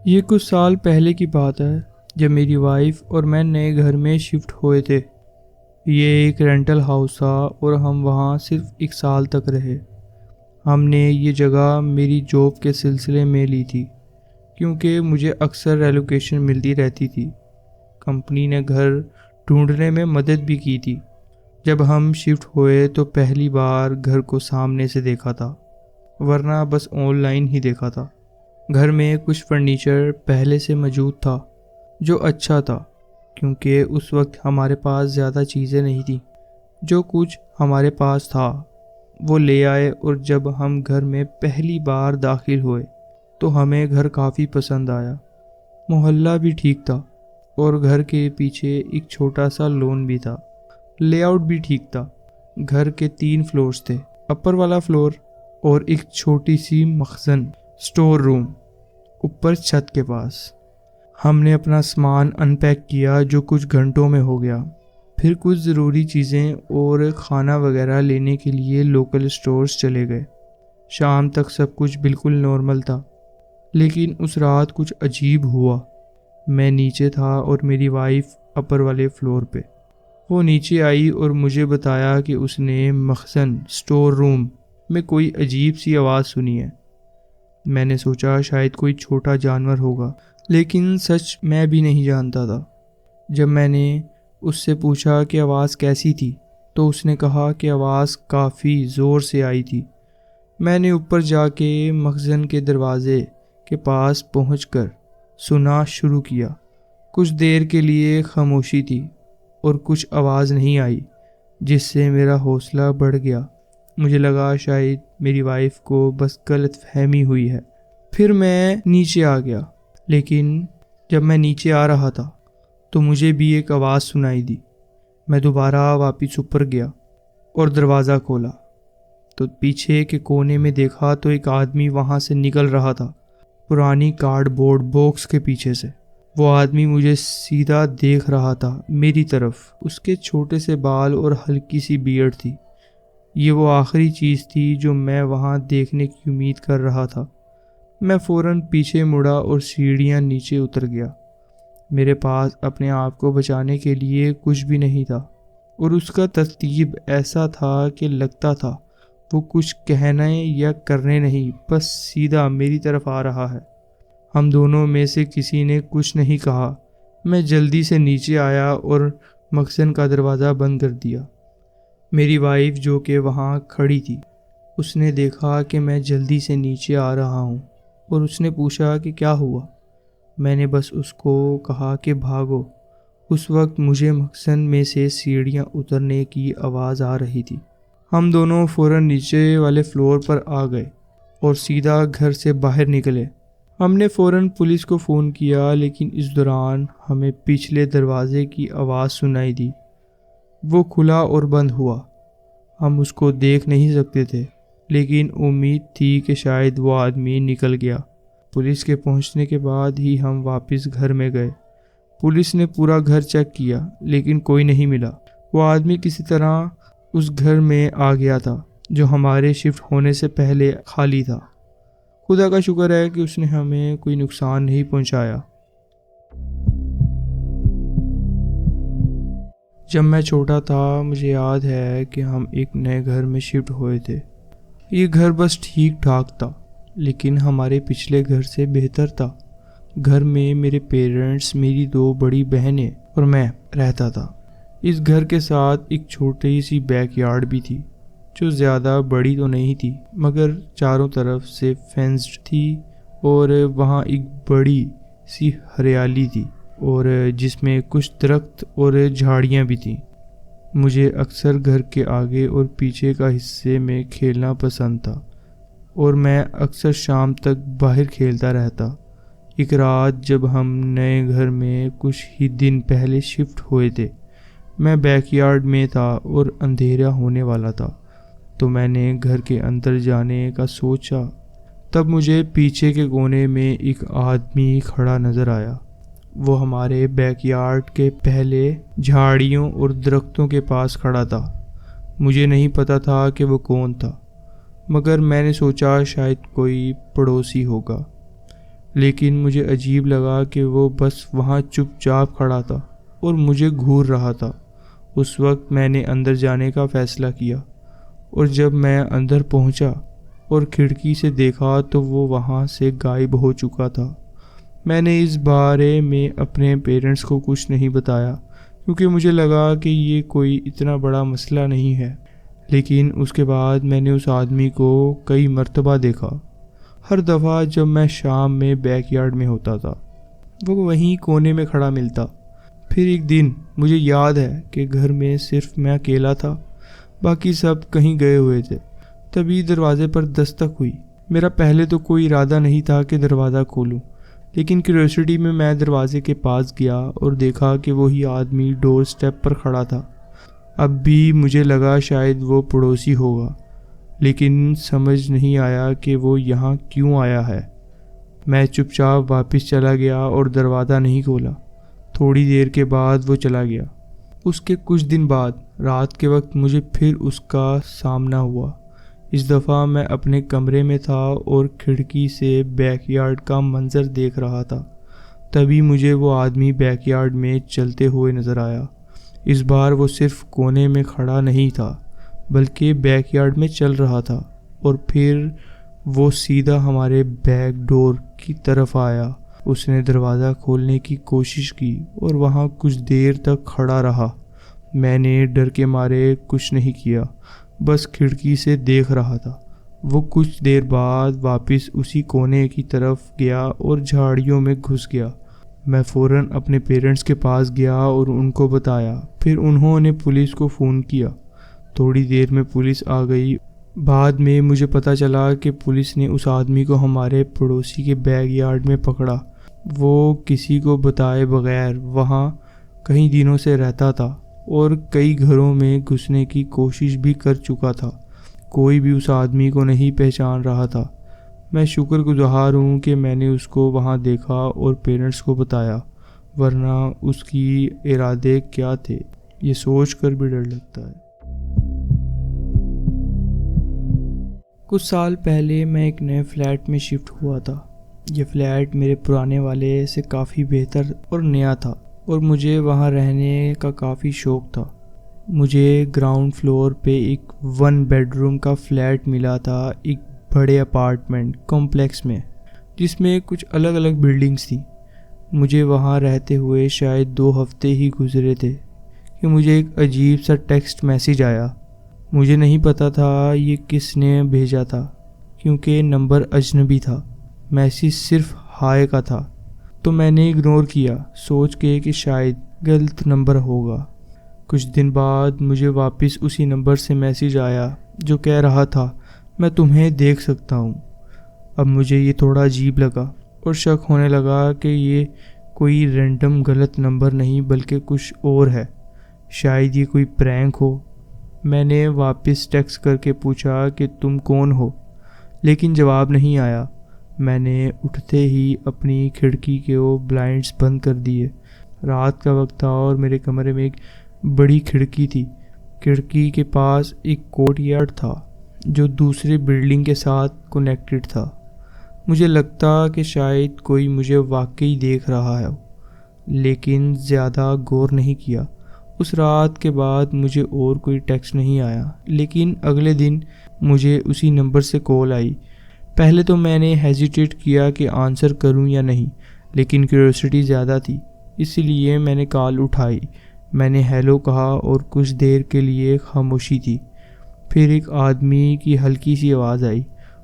یہ کچھ سال پہلے کی بات ہے جب میری وائف اور میں نئے گھر میں شفٹ ہوئے تھے۔ یہ ایک رینٹل ہاؤس تھا اور ہم وہاں صرف 1 سال تک رہے۔ ہم نے یہ جگہ میری جاب کے سلسلے میں لی تھی کیونکہ مجھے اکثر ریلوکیشن ملتی رہتی تھی۔ کمپنی نے گھر ڈھونڈنے میں مدد بھی کی تھی۔ جب ہم شفٹ ہوئے تو پہلی بار گھر کو سامنے سے دیکھا تھا، ورنہ بس آن لائن ہی دیکھا تھا۔ گھر میں کچھ فرنیچر پہلے سے موجود تھا جو اچھا تھا کیونکہ اس وقت ہمارے پاس زیادہ چیزیں نہیں تھیں۔ جو کچھ ہمارے پاس تھا وہ لے آئے، اور جب ہم گھر میں پہلی بار داخل ہوئے تو ہمیں گھر کافی پسند آیا۔ محلہ بھی ٹھیک تھا اور گھر کے پیچھے ایک چھوٹا سا لون بھی تھا۔ لے آؤٹ بھی ٹھیک تھا۔ گھر کے 3 فلورز تھے، اپر والا فلور اور ایک چھوٹی سی مخزن سٹور روم اوپر چھت کے پاس۔ ہم نے اپنا سامان ان پیک کیا جو کچھ گھنٹوں میں ہو گیا۔ پھر کچھ ضروری چیزیں اور کھانا وغیرہ لینے کے لیے لوکل سٹورز چلے گئے۔ شام تک سب کچھ بالکل نارمل تھا، لیکن اس رات کچھ عجیب ہوا۔ میں نیچے تھا اور میری وائف اپر والے فلور پہ۔ وہ نیچے آئی اور مجھے بتایا کہ اس نے مخزن سٹور روم میں کوئی عجیب سی آواز سنی ہے۔ میں نے سوچا شاید کوئی چھوٹا جانور ہوگا، لیکن سچ میں بھی نہیں جانتا تھا۔ جب میں نے اس سے پوچھا کہ آواز کیسی تھی تو اس نے کہا کہ آواز کافی زور سے آئی تھی۔ میں نے اوپر جا کے مخزن کے دروازے کے پاس پہنچ کر سننا شروع کیا۔ کچھ دیر کے لیے خاموشی تھی اور کچھ آواز نہیں آئی، جس سے میرا حوصلہ بڑھ گیا۔ مجھے لگا شاید میری وائف کو بس غلط فہمی ہوئی ہے۔ پھر میں نیچے آ گیا، لیکن جب میں نیچے آ رہا تھا تو مجھے بھی ایک آواز سنائی دی۔ میں دوبارہ واپس اوپر گیا اور دروازہ کھولا تو پیچھے کے کونے میں دیکھا تو ایک آدمی وہاں سے نکل رہا تھا، پرانی کارڈ بورڈ باکس کے پیچھے سے۔ وہ آدمی مجھے سیدھا دیکھ رہا تھا میری طرف۔ اس کے چھوٹے سے بال اور ہلکی سی بیئرڈ تھی۔ یہ وہ آخری چیز تھی جو میں وہاں دیکھنے کی امید کر رہا تھا۔ میں فوراً پیچھے مڑا اور سیڑھیاں نیچے اتر گیا۔ میرے پاس اپنے آپ کو بچانے کے لیے کچھ بھی نہیں تھا، اور اس کا ترتیب ایسا تھا کہ لگتا تھا وہ کچھ کہنے یا کرنے نہیں، بس سیدھا میری طرف آ رہا ہے۔ ہم دونوں میں سے کسی نے کچھ نہیں کہا۔ میں جلدی سے نیچے آیا اور مخزن کا دروازہ بند کر دیا۔ میری وائف جو کہ وہاں کھڑی تھی، اس نے دیکھا کہ میں جلدی سے نیچے آ رہا ہوں اور اس نے پوچھا کہ کیا ہوا۔ میں نے بس اس کو کہا کہ بھاگو۔ اس وقت مجھے مخزن میں سے سیڑھیاں اترنے کی آواز آ رہی تھی۔ ہم دونوں فوراً نیچے والے فلور پر آ گئے اور سیدھا گھر سے باہر نکلے۔ ہم نے فوراً پولیس کو فون کیا، لیکن اس دوران ہمیں پچھلے دروازے کی آواز سنائی دی۔ وہ کھلا اور بند ہوا۔ ہم اس کو دیکھ نہیں سکتے تھے، لیکن امید تھی کہ شاید وہ آدمی نکل گیا۔ پولیس کے پہنچنے کے بعد ہی ہم واپس گھر میں گئے۔ پولیس نے پورا گھر چیک کیا، لیکن کوئی نہیں ملا۔ وہ آدمی کسی طرح اس گھر میں آ گیا تھا جو ہمارے شفٹ ہونے سے پہلے خالی تھا۔ خدا کا شکر ہے کہ اس نے ہمیں کوئی نقصان نہیں پہنچایا۔ جب میں چھوٹا تھا مجھے یاد ہے کہ ہم ایک نئے گھر میں شفٹ ہوئے تھے۔ یہ گھر بس ٹھیک ٹھاک تھا، لیکن ہمارے پچھلے گھر سے بہتر تھا۔ گھر میں میرے پیرنٹس، میری 2 بڑی بہنیں اور میں رہتا تھا۔ اس گھر کے ساتھ ایک چھوٹی سی بیک یارڈ بھی تھی جو زیادہ بڑی تو نہیں تھی، مگر چاروں طرف سے فینسڈ تھی، اور وہاں ایک بڑی سی ہریالی تھی اور جس میں کچھ درخت اور جھاڑیاں بھی تھیں۔ مجھے اکثر گھر کے آگے اور پیچھے کا حصے میں کھیلنا پسند تھا، اور میں اکثر شام تک باہر کھیلتا رہتا۔ ایک رات جب ہم نئے گھر میں کچھ ہی دن پہلے شفٹ ہوئے تھے، میں بیک یارڈ میں تھا اور اندھیرا ہونے والا تھا، تو میں نے گھر کے اندر جانے کا سوچا۔ تب مجھے پیچھے کے کونے میں ایک آدمی کھڑا نظر آیا۔ وہ ہمارے بیک یارڈ کے پہلے جھاڑیوں اور درختوں کے پاس کھڑا تھا۔ مجھے نہیں پتا تھا کہ وہ کون تھا، مگر میں نے سوچا شاید کوئی پڑوسی ہوگا۔ لیکن مجھے عجیب لگا کہ وہ بس وہاں چپ چاپ کھڑا تھا اور مجھے گھور رہا تھا۔ اس وقت میں نے اندر جانے کا فیصلہ کیا، اور جب میں اندر پہنچا اور کھڑکی سے دیکھا تو وہ وہاں سے غائب ہو چکا تھا۔ میں نے اس بارے میں اپنے پیرنٹس کو کچھ نہیں بتایا کیونکہ مجھے لگا کہ یہ کوئی اتنا بڑا مسئلہ نہیں ہے، لیکن اس کے بعد میں نے اس آدمی کو کئی مرتبہ دیکھا۔ ہر دفعہ جب میں شام میں بیک یارڈ میں ہوتا تھا وہ وہیں کونے میں کھڑا ملتا۔ پھر ایک دن مجھے یاد ہے کہ گھر میں صرف میں اکیلا تھا، باقی سب کہیں گئے ہوئے تھے۔ تبھی دروازے پر دستک ہوئی۔ میرا پہلے تو کوئی ارادہ نہیں تھا کہ دروازہ کھولوں، لیکن کیوریوسٹی میں دروازے کے پاس گیا اور دیکھا کہ وہی آدمی ڈور سٹیپ پر کھڑا تھا۔ اب بھی مجھے لگا شاید وہ پڑوسی ہوگا، لیکن سمجھ نہیں آیا کہ وہ یہاں کیوں آیا ہے۔ میں چپ چاپ واپس چلا گیا اور دروازہ نہیں کھولا۔ تھوڑی دیر کے بعد وہ چلا گیا۔ اس کے کچھ دن بعد رات کے وقت مجھے پھر اس کا سامنا ہوا۔ اس دفعہ میں اپنے کمرے میں تھا اور کھڑکی سے بیک یارڈ کا منظر دیکھ رہا تھا۔ تبھی مجھے وہ آدمی بیک یارڈ میں چلتے ہوئے نظر آیا۔ اس بار وہ صرف کونے میں کھڑا نہیں تھا بلکہ بیک یارڈ میں چل رہا تھا، اور پھر وہ سیدھا ہمارے بیک ڈور کی طرف آیا۔ اس نے دروازہ کھولنے کی کوشش کی اور وہاں کچھ دیر تک کھڑا رہا۔ میں نے ڈر کے مارے کچھ نہیں کیا، بس کھڑکی سے دیکھ رہا تھا۔ وہ کچھ دیر بعد واپس اسی کونے کی طرف گیا اور جھاڑیوں میں گھس گیا۔ میں فوراً اپنے پیرنٹس کے پاس گیا اور ان کو بتایا۔ پھر انہوں نے پولیس کو فون کیا۔ تھوڑی دیر میں پولیس آ گئی۔ بعد میں مجھے پتہ چلا کہ پولیس نے اس آدمی کو ہمارے پڑوسی کے بیک یارڈ میں پکڑا۔ وہ کسی کو بتائے بغیر وہاں کئی دنوں سے رہتا تھا اور کئی گھروں میں گھسنے کی کوشش بھی کر چکا تھا۔ کوئی بھی اس آدمی کو نہیں پہچان رہا تھا۔ میں شکر گزار ہوں کہ میں نے اس کو وہاں دیکھا اور پیرنٹس کو بتایا، ورنہ اس کی ارادے کیا تھے یہ سوچ کر بھی ڈر لگتا ہے۔ کچھ سال پہلے میں ایک نئے فلیٹ میں شفٹ ہوا تھا۔ یہ فلیٹ میرے پرانے والے سے کافی بہتر اور نیا تھا، اور مجھے وہاں رہنے کا کافی شوق تھا۔ مجھے گراؤنڈ فلور پہ ایک 1 بیڈ روم کا فلیٹ ملا تھا، ایک بڑے اپارٹمنٹ کمپلیکس میں، جس میں کچھ الگ الگ بلڈنگز تھیں۔ مجھے وہاں رہتے ہوئے شاید 2 ہفتے ہی گزرے تھے کہ مجھے ایک عجیب سا ٹیکسٹ میسیج آیا۔ مجھے نہیں پتا تھا یہ کس نے بھیجا تھا کیونکہ نمبر اجنبی تھا۔ میسیج صرف ہائے کا تھا، تو میں نے اگنور کیا سوچ کے کہ شاید غلط نمبر ہوگا۔ کچھ دن بعد مجھے واپس اسی نمبر سے میسیج آیا جو کہہ رہا تھا میں تمہیں دیکھ سکتا ہوں۔ اب مجھے یہ تھوڑا عجیب لگا اور شک ہونے لگا کہ یہ کوئی رینڈم غلط نمبر نہیں بلکہ کچھ اور ہے، شاید یہ کوئی پرینک ہو۔ میں نے واپس ٹیکسٹ کر کے پوچھا کہ تم کون ہو، لیکن جواب نہیں آیا۔ میں نے اٹھتے ہی اپنی کھڑکی کے وہ بلائنڈز بند کر دیے۔ رات کا وقت تھا اور میرے کمرے میں ایک بڑی کھڑکی تھی۔ کھڑکی کے پاس ایک کورٹ یارڈ تھا جو دوسرے بلڈنگ کے ساتھ کنیکٹڈ تھا۔ مجھے لگتا کہ شاید کوئی مجھے واقعی دیکھ رہا ہے، لیکن زیادہ غور نہیں کیا۔ اس رات کے بعد مجھے اور کوئی ٹیکسٹ نہیں آیا، لیکن اگلے دن مجھے اسی نمبر سے کال آئی۔ پہلے تو میں نے ہیزیٹیٹ کیا کہ آنسر کروں یا نہیں، لیکن کیوریوسٹی زیادہ تھی، اس لیے میں نے کال اٹھائی۔ میں نے ہیلو کہا اور کچھ دیر کے لیے خاموشی تھی۔ پھر ایک آدمی کی ہلکی سی آواز آئی۔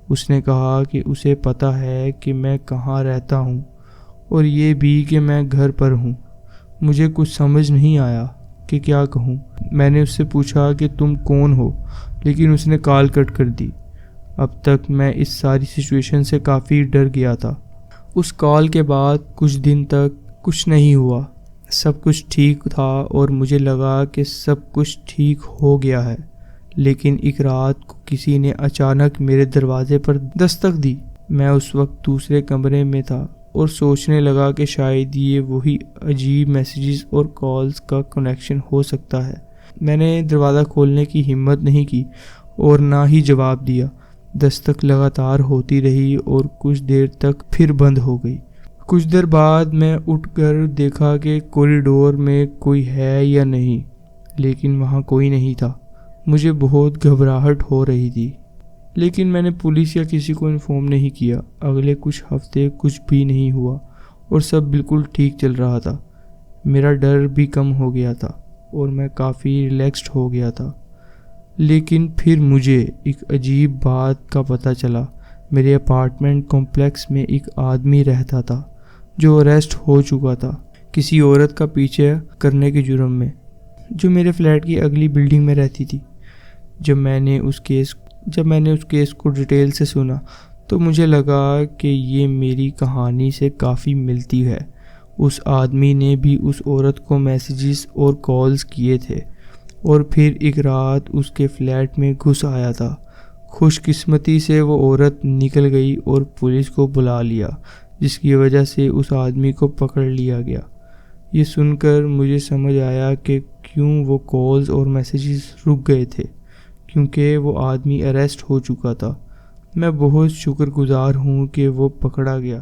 اس نے کہا کہ اسے پتہ ہے کہ میں کہاں رہتا ہوں اور یہ بھی کہ میں گھر پر ہوں۔ مجھے کچھ سمجھ نہیں آیا کہ کیا کہوں۔ میں نے اس سے پوچھا کہ تم کون ہو، لیکن اس نے کال کٹ کر دی۔ اب تک میں اس ساری سچویشن سے کافی ڈر گیا تھا۔ اس کال کے بعد کچھ دن تک کچھ نہیں ہوا، سب کچھ ٹھیک تھا اور مجھے لگا کہ سب کچھ ٹھیک ہو گیا ہے، لیکن ایک رات کو کسی نے اچانک میرے دروازے پر دستک دی۔ میں اس وقت دوسرے کمرے میں تھا اور سوچنے لگا کہ شاید یہ وہی عجیب میسیجز اور کالز کا کنیکشن ہو سکتا ہے۔ میں نے دروازہ کھولنے کی ہمت نہیں کی اور نہ ہی جواب دیا۔ دستک لگاتار ہوتی رہی اور کچھ دیر تک پھر بند ہو گئی۔ کچھ دیر بعد میں اٹھ کر دیکھا کہ کوریڈور میں کوئی ہے یا نہیں، لیکن وہاں کوئی نہیں تھا۔ مجھے بہت گھبراہٹ ہو رہی تھی، لیکن میں نے پولیس یا کسی کو انفارم نہیں کیا۔ اگلے کچھ ہفتے کچھ بھی نہیں ہوا اور سب بالکل ٹھیک چل رہا تھا۔ میرا ڈر بھی کم ہو گیا تھا اور میں کافی ریلیکسڈ ہو گیا تھا۔ لیکن پھر مجھے ایک عجیب بات کا پتہ چلا۔ میرے اپارٹمنٹ کمپلیکس میں ایک آدمی رہتا تھا جو اریسٹ ہو چکا تھا کسی عورت کا پیچھے کرنے کے جرم میں، جو میرے فلیٹ کی اگلی بلڈنگ میں رہتی تھی۔ جب میں نے اس کیس کو ڈیٹیل سے سنا تو مجھے لگا کہ یہ میری کہانی سے کافی ملتی ہے۔ اس آدمی نے بھی اس عورت کو میسیجز اور کالز کیے تھے اور پھر ایک رات اس کے فلیٹ میں گھس آیا تھا۔ خوش قسمتی سے وہ عورت نکل گئی اور پولیس کو بلا لیا، جس کی وجہ سے اس آدمی کو پکڑ لیا گیا۔ یہ سن کر مجھے سمجھ آیا کہ کیوں وہ کالز اور میسیجز رک گئے تھے، کیونکہ وہ آدمی اریسٹ ہو چکا تھا۔ میں بہت شکر گزار ہوں کہ وہ پکڑا گیا۔